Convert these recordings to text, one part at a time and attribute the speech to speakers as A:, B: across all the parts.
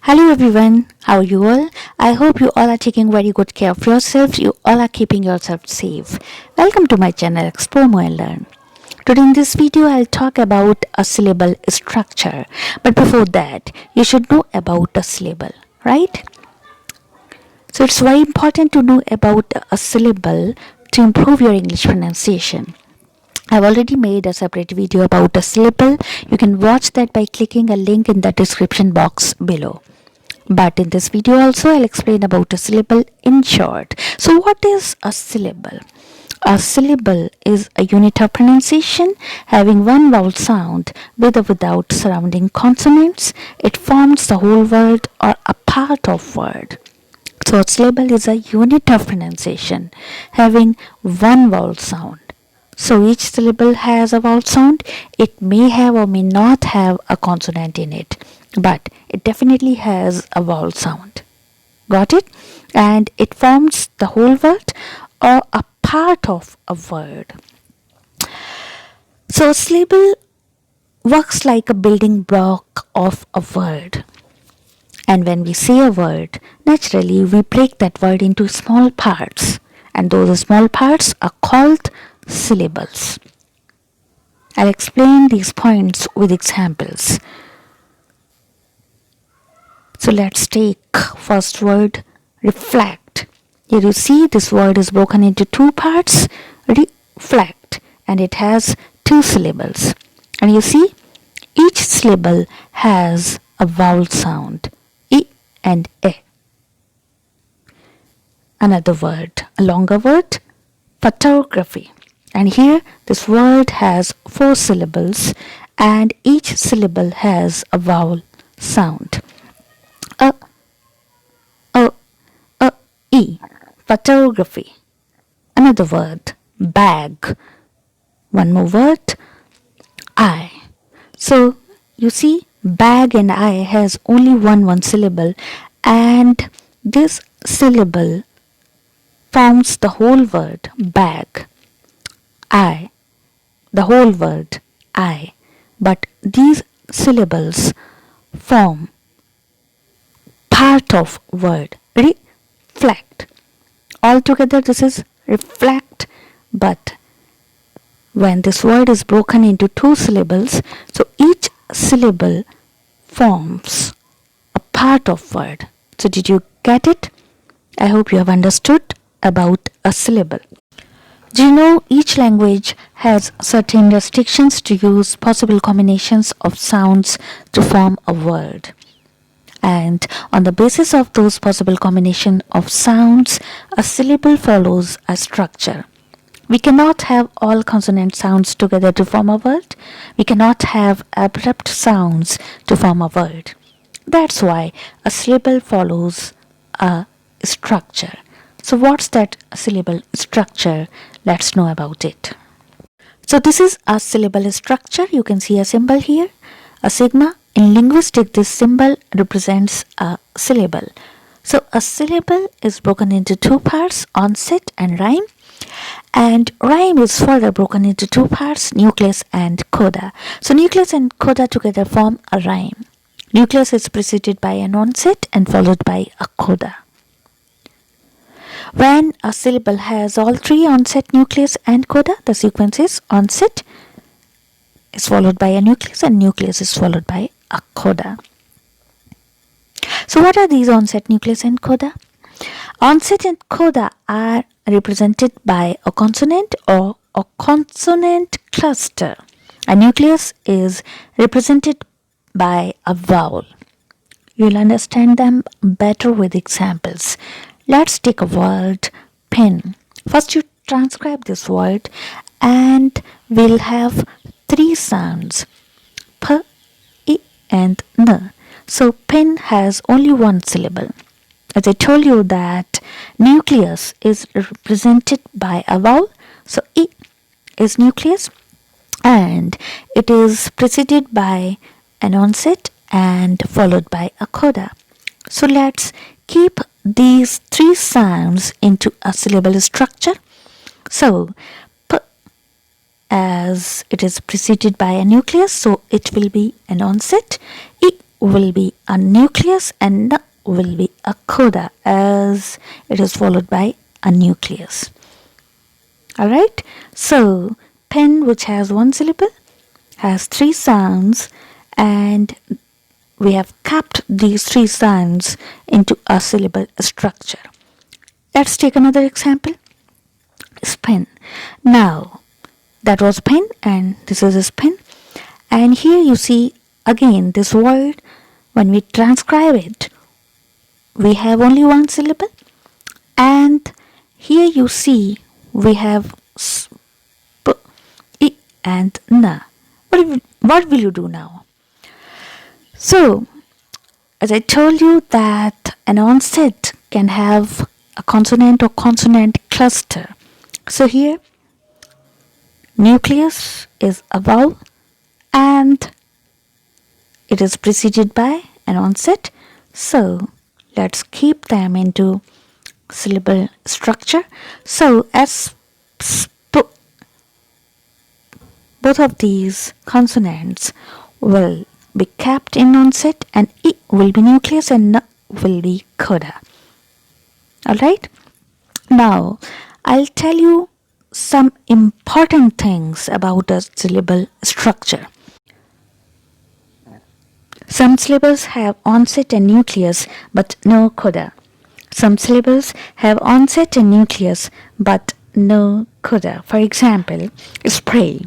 A: Hello everyone, how are you all? I hope you all are taking very good care of yourselves. You all are keeping yourself safe. Welcome to my channel Explore More and Learn. Today in this video I'll talk about a syllable structure. But before that, you should know about a syllable, right? So it's very important to know about a syllable to improve your English pronunciation. I've already made a separate video about a syllable. You can watch that by clicking a link in the description box below. But in this video also I'll explain about a syllable in short. So what is a syllable? A syllable is a unit of pronunciation having one vowel sound with or without surrounding consonants. It forms the whole word or a part of word. So a syllable is a unit of pronunciation having one vowel sound. So each syllable has a vowel sound. It may have or may not have a consonant in it, but it definitely has a vowel sound. Got it? And it forms the whole word or a part of a word. So a syllable works like a building block of a word. And when we say a word, naturally we break that word into small parts. And those small parts are called syllables. I'll explain these points with examples. So let's take first word, reflect. Here you see this word is broken into two parts, reflect, and it has two syllables. And you see each syllable has a vowel sound, I and E. Another word, a longer word, photography. And here this word has four syllables and each syllable has a vowel sound. E, photography. Another word, bag. One more word, I. So you see bag and I has only one syllable, and this syllable forms the whole word bag. I, the whole word I. But these syllables form part of word reflect. Altogether this is reflect, but when this word is broken into two syllables, so each syllable forms a part of word. So did you get it? I hope you have understood about a syllable. Do you know each language has certain restrictions to use possible combinations of sounds to form a word? And on the basis of those possible combination of sounds, a syllable follows a structure. We cannot have all consonant sounds together to form a word. We cannot have abrupt sounds to form a word. That's why a syllable follows a structure. So what's that syllable structure? Let's know about it. So this is a syllable structure. You can see a symbol here, a sigma. In linguistics, this symbol represents a syllable. So a syllable is broken into two parts, onset and rhyme. And rhyme is further broken into two parts, nucleus and coda. So nucleus and coda together form a rhyme. Nucleus is preceded by an onset and followed by a coda. When a syllable has all three, onset, nucleus and coda, the sequence is onset is followed by a nucleus and nucleus is followed by a coda. So what are these onset, nucleus and coda? Onset and coda are represented by a consonant or a consonant cluster. A nucleus is represented by a vowel. You'll understand them better with examples. Let's take a word, pen. First you transcribe this word and we'll have three sounds, p, I and n. So pen has only one syllable. As I told you that nucleus is represented by a vowel. So I is nucleus and it is preceded by an onset and followed by a coda. So let's keep these three sounds into a syllable structure. So p, as it is preceded by a nucleus, so it will be an onset. I will be a nucleus and N will be a coda, as it is followed by a nucleus. Alright, so pen, which has one syllable, has three sounds, and we have kept these three sounds into a syllable structure. Let's take another example. Spin. Now, that was pen and this is a spin. And here you see again this word, when we transcribe it, we have only one syllable. And here you see we have sp, I and na. What will you do now? So, as I told you that an onset can have a consonant or consonant cluster. So here, nucleus is a vowel and it is preceded by an onset. So let's keep them into syllable structure. So as both of these consonants will be kept in onset, and I will be nucleus and N will be coda. Alright? Now, I'll tell you some important things about a syllable structure. Some syllables have onset and nucleus but no coda. Some syllables have onset and nucleus but no coda. For example, sprei.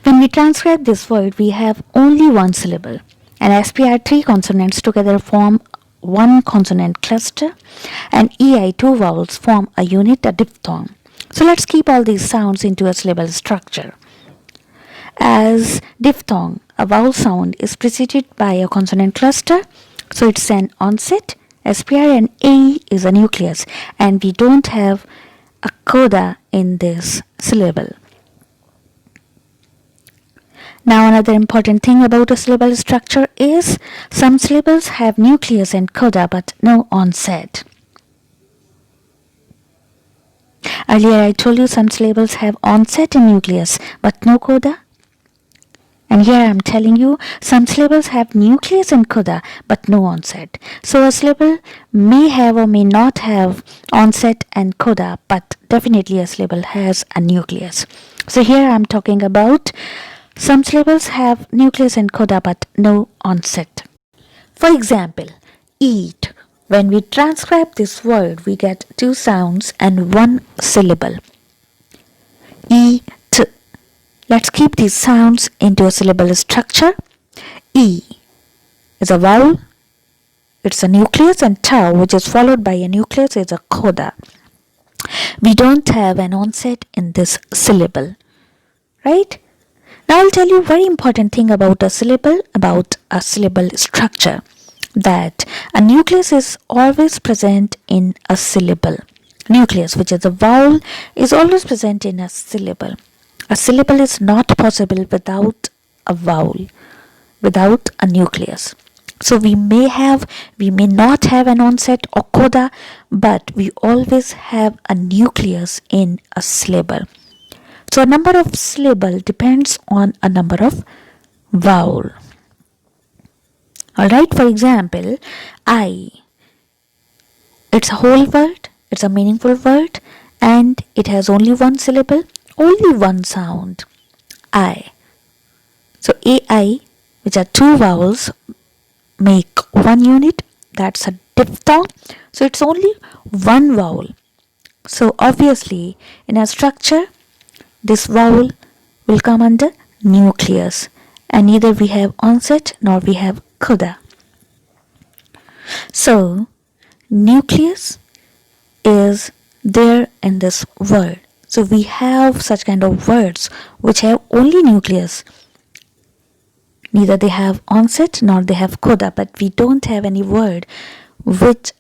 A: When we transcribe this word, we have only one syllable, and SPR three consonants together form one consonant cluster, and EI two vowels form a unit, a diphthong. So let's keep all these sounds into a syllable structure. As diphthong, a vowel sound is preceded by a consonant cluster, so it's an onset. SPR and A is a nucleus, and we don't have a coda in this syllable. Now another important thing about a syllable structure is some syllables have nucleus and coda but no onset. Earlier I told you some syllables have onset and nucleus but no coda. And here I am telling you some syllables have nucleus and coda but no onset. So a syllable may have or may not have onset and coda, but definitely a syllable has a nucleus. So here I am talking about some syllables have nucleus and coda but no onset. For example, eat. When we transcribe this word, we get two sounds and one syllable. Eat. Let's keep these sounds into a syllable structure. E is a vowel, it's a nucleus, and ta, which is followed by a nucleus, is a coda. We don't have an onset in this syllable, right? Now I'll tell you a very important thing about a syllable structure, that a nucleus is always present in a syllable. Nucleus, which is a vowel, is always present in a syllable. A syllable is not possible without a vowel, without a nucleus. So we may not have an onset or coda, but we always have a nucleus in a syllable. So a number of syllable depends on a number of vowel. Alright, for example, I. It's a whole word, it's a meaningful word, and it has only one syllable, only one sound. I. So AI, which are two vowels, make one unit, that's a diphthong. So it's only one vowel. So obviously in a structure, this vowel will come under nucleus, and neither we have onset nor we have coda. So nucleus is there in this word. So we have such kind of words which have only nucleus. Neither they have onset nor they have coda, but we don't have any word which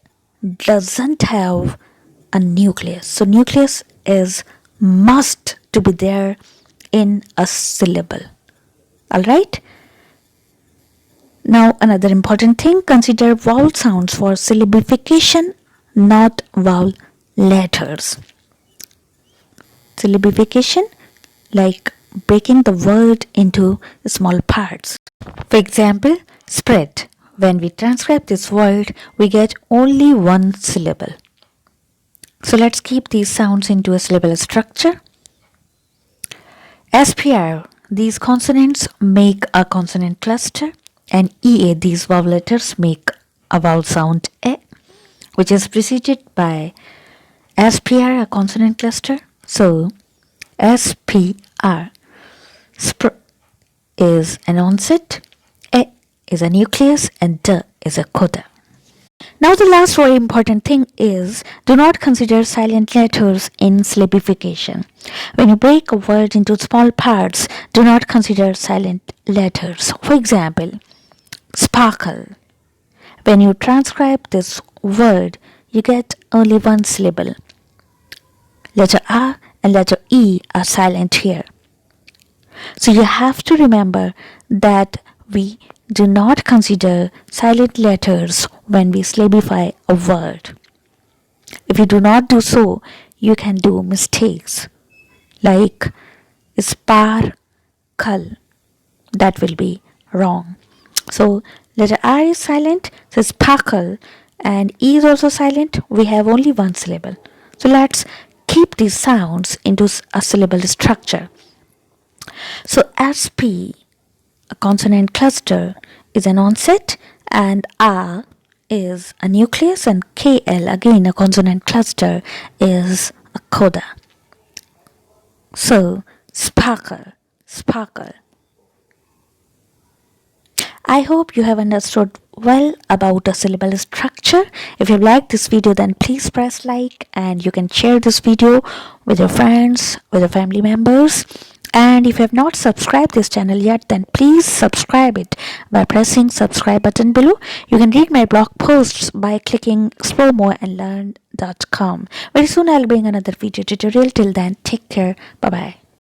A: doesn't have a nucleus. So nucleus is must to be there in a syllable. Alright? Now another important thing, consider vowel sounds for syllabification, not vowel letters. Syllabification, like breaking the word into small parts. For example, spread. When we transcribe this word, we get only one syllable. So let's keep these sounds into a syllable structure. SPR, these consonants make a consonant cluster, and EA, these vowel letters make a vowel sound A, which is preceded by SPR, a consonant cluster. So SPR, is an onset, A is a nucleus, and D is a coda. Now the last very important thing is, do not consider silent letters in syllabification. When you break a word into small parts, do not consider silent letters. For example, sparkle. When you transcribe this word, you get only one syllable. Letter R and letter E are silent here. So you have to remember that we do not consider silent letters when we syllabify a word. If you do not do so, you can do mistakes like sparkle. That will be wrong. So letter R is silent, so sparkle, and E is also silent. We have only one syllable. So let's keep these sounds into a syllable structure. So SP, a consonant cluster, is an onset, and R is a nucleus, and KL, again a consonant cluster, is a coda. So sparkle, sparkle. I hope you have understood well about a syllable structure. If you like this video, then please press like, and you can share this video with your friends, with your family members. And if you have not subscribed this channel yet, then please subscribe it by pressing subscribe button below. You can read my blog posts by clicking explore more and learn.com. Very soon I'll bring another video tutorial. Till then, take care. Bye bye.